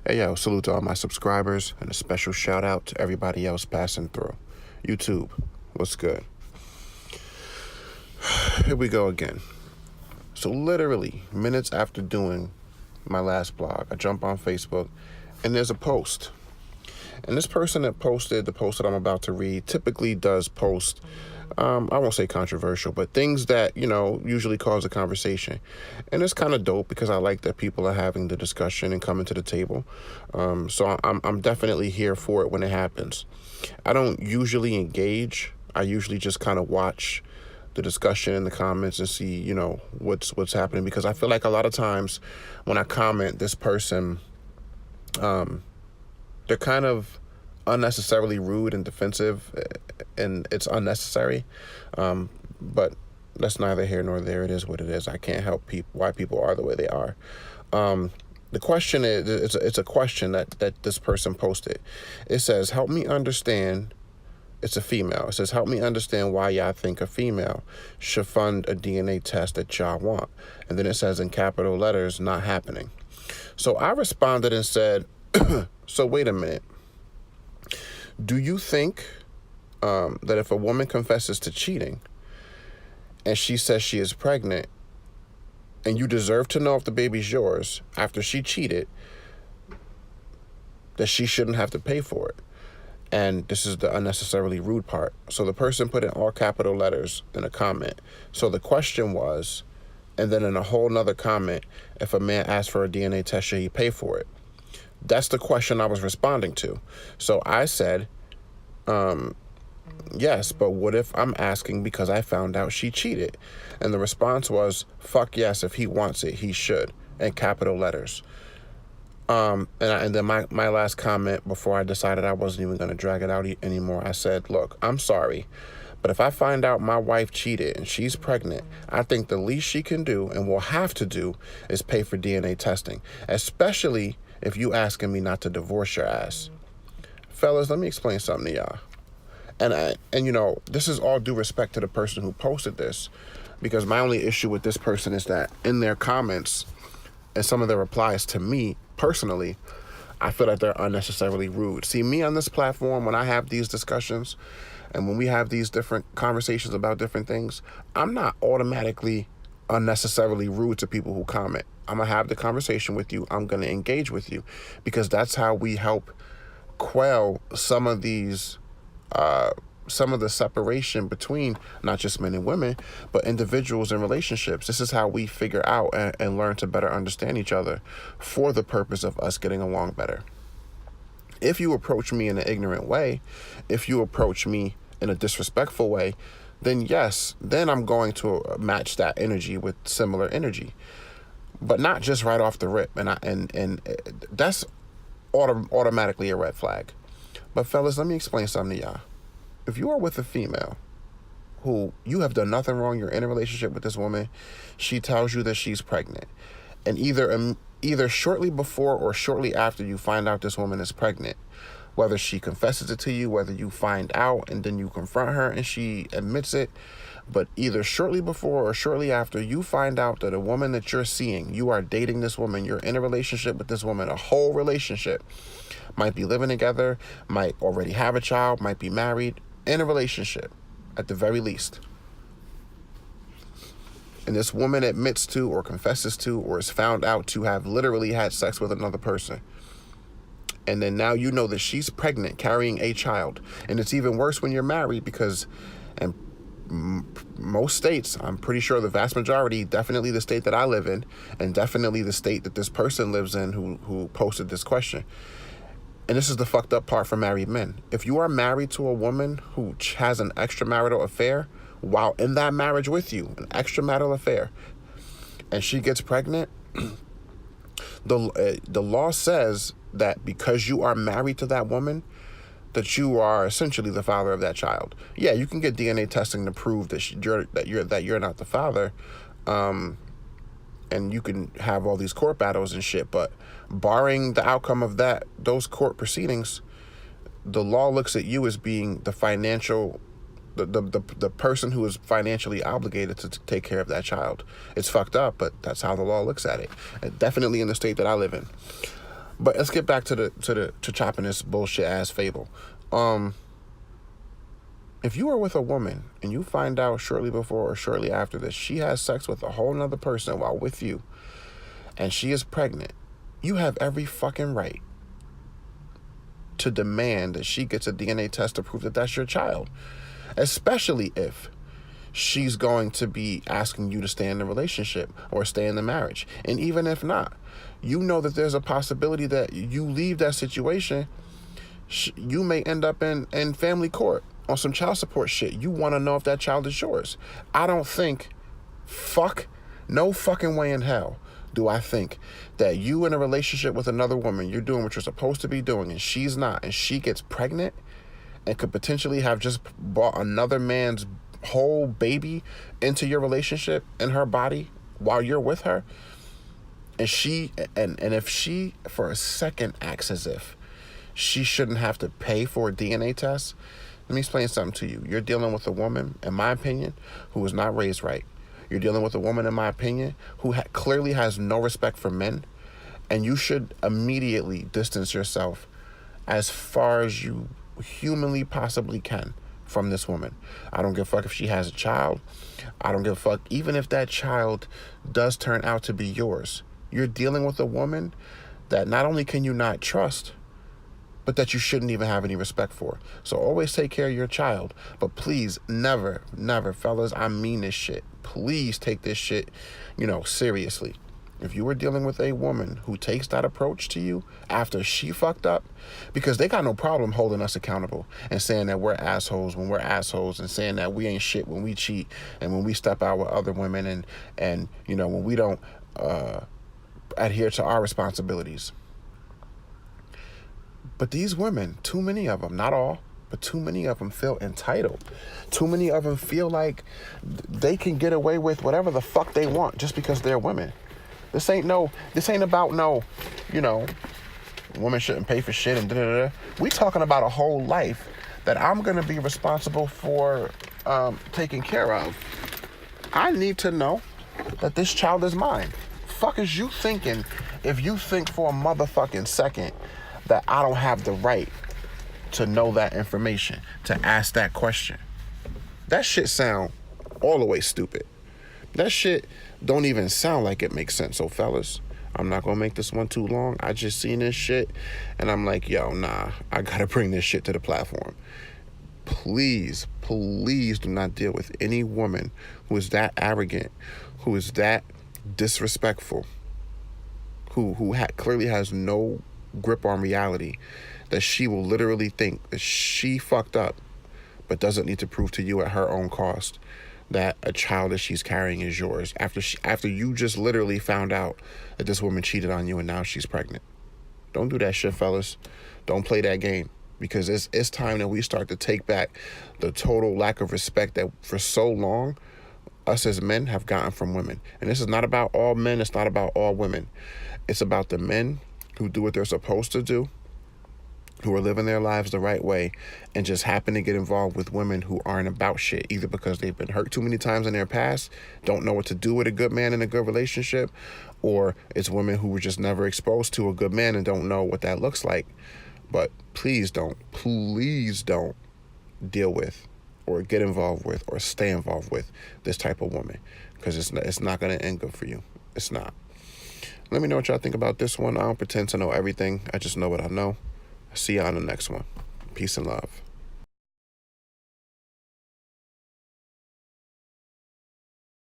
Hey yo, salute to all my subscribers and a special shout out to everybody else passing through. YouTube, what's good? Here we go again. So literally minutes after doing my last blog, I jump on Facebook and there's a post. And this person that posted the post that I'm about to read typically does post, I won't say controversial, but things that, usually cause a conversation. And it's kind of dope because I like that people are having the discussion and coming to the table. So I'm definitely here for it when it happens. I don't usually engage. I usually just kind of watch the discussion in the comments and see, what's happening, because I feel like a lot of times when I comment, this person, they're kind of unnecessarily rude and defensive, and it's unnecessary. But that's neither here nor there. It is what it is. I can't help why people are the way they are. The question is, it's a question that this person posted. It says, help me understand. It's a female. It says, help me understand why y'all think a female should fund a DNA test that y'all want. And then it says in capital letters, not happening. So I responded and said, so wait a minute. Do you think that if a woman confesses to cheating and she says she is pregnant and you deserve to know if the baby's yours after she cheated, that she shouldn't have to pay for it? And this is the unnecessarily rude part. So the person put in all capital letters in a comment. So the question was, and then in a whole nother comment, if a man asks for a DNA test, should he pay for it? That's the question I was responding to. So I said, yes, but what if I'm asking because I found out she cheated? And the response was, fuck yes, if he wants it, he should, in capital letters. And then my last comment before I decided I wasn't even going to drag it out anymore, I said, look, I'm sorry, but if I find out my wife cheated and she's pregnant, I think the least she can do and will have to do is pay for DNA testing, especially if you asking me not to divorce your ass. Fellas, let me explain something to y'all. And this is all due respect to the person who posted this, because my only issue with this person is that in their comments and some of their replies to me personally, I feel like they're unnecessarily rude. See, me on this platform, when I have these discussions and when we have these different conversations about different things, I'm not automatically unnecessarily rude to people who comment. I'm going to have the conversation with you. I'm going to engage with you, because that's how we help quell some of these, some of the separation between not just men and women, but individuals and relationships. This is how we figure out and learn to better understand each other for the purpose of us getting along better. If you approach me in an ignorant way, if you approach me in a disrespectful way, then yes, then I'm going to match that energy with similar energy, but not just right off the rip. And that's automatically a red flag. But fellas, let me explain something to y'all. If you are with a female who you have done nothing wrong, you're in a relationship with this woman, she tells you that she's pregnant, and either shortly before or shortly after you find out this woman is pregnant, whether she confesses it to you, whether you find out and then you confront her and she admits it, but either shortly before or shortly after you find out that a woman that you're seeing, you are dating this woman, you're in a relationship with this woman, a whole relationship, might be living together, might already have a child, might be married, in a relationship at the very least, and this woman admits to or confesses to or is found out to have literally had sex with another person, and then now you know that she's pregnant, carrying a child. And it's even worse when you're married, because in most states, I'm pretty sure the vast majority, definitely the state that I live in, and definitely the state that this person lives in who posted this question. And this is the fucked up part for married men. If you are married to a woman who has an extramarital affair while in that marriage with you, an extramarital affair, and she gets pregnant, the law says that because you are married to that woman, that you are essentially the father of that child. Yeah, you can get DNA testing to prove that you're not the father, and you can have all these court battles and shit, but barring the outcome of those court proceedings, the law looks at you as being the financial, the person who is financially obligated to take care of that child. It's fucked up, but that's how the law looks at it. And definitely in the state that I live in. But let's get back to chopping this bullshit ass fable. If you are with a woman and you find out shortly before or shortly after that she has sex with a whole nother person while with you, and she is pregnant, you have every fucking right to demand that she gets a DNA test to prove that that's your child, especially if she's going to be asking you to stay in the relationship or stay in the marriage. And even if not, you know that there's a possibility that you leave that situation, you may end up in family court on some child support shit. You want to know if that child is yours. I don't think, no fucking way in hell do I think that you in a relationship with another woman, you're doing what you're supposed to be doing, and she's not, and she gets pregnant and could potentially have just brought another man's whole baby into your relationship in her body while you're with her, and if she for a second acts as if she shouldn't have to pay for a DNA test, let me explain something to you. You're dealing with a woman, in my opinion, who was not raised right. You're dealing with a woman, in my opinion, who clearly has no respect for men, and you should immediately distance yourself as far as you humanly possibly can from this woman. I don't give a fuck if she has a child. I don't give a fuck even if that child does turn out to be yours. You're dealing with a woman that not only can you not trust, but that you shouldn't even have any respect for. So always take care of your child. But please, never, fellas, I mean this shit. Please take this shit, seriously. If you were dealing with a woman who takes that approach to you after she fucked up, because they got no problem holding us accountable and saying that we're assholes when we're assholes, and saying that we ain't shit when we cheat and when we step out with other women, and when we don't adhere to our responsibilities. But these women, too many of them, not all, but too many of them feel entitled. Too many of them feel like they can get away with whatever the fuck they want just because they're women. This ain't about women shouldn't pay for shit and da-da-da. We talking about a whole life that I'm going to be responsible for taking care of. I need to know that this child is mine. Fuck is you thinking if you think for a motherfucking second that I don't have the right to know that information, to ask that question? That shit sound all the way stupid. That shit don't even sound like it makes sense. So fellas, I'm not gonna make this one too long. I just seen this shit and I'm like, yo, nah, I gotta bring this shit to the platform. Please do not deal with any woman who is that arrogant, who is that disrespectful, who clearly has no grip on reality, that she will literally think that she fucked up, but doesn't need to prove to you at her own cost that a child that she's carrying is yours after you just literally found out that this woman cheated on you and now she's pregnant. Don't do that shit, fellas. Don't play that game, because it's time that we start to take back the total lack of respect that for so long us as men have gotten from women. And this is not about all men. It's not about all women. It's about the men who do what they're supposed to do, who are living their lives the right way, and just happen to get involved with women who aren't about shit, either because they've been hurt too many times in their past, don't know what to do with a good man in a good relationship, or it's women who were just never exposed to a good man and don't know what that looks like. But please don't deal with or get involved with or stay involved with this type of woman, because it's not going to end good for you. It's not. Let me know what y'all think about this one. I don't pretend to know everything. I just know what I know. See y'all on the next one. Peace and love.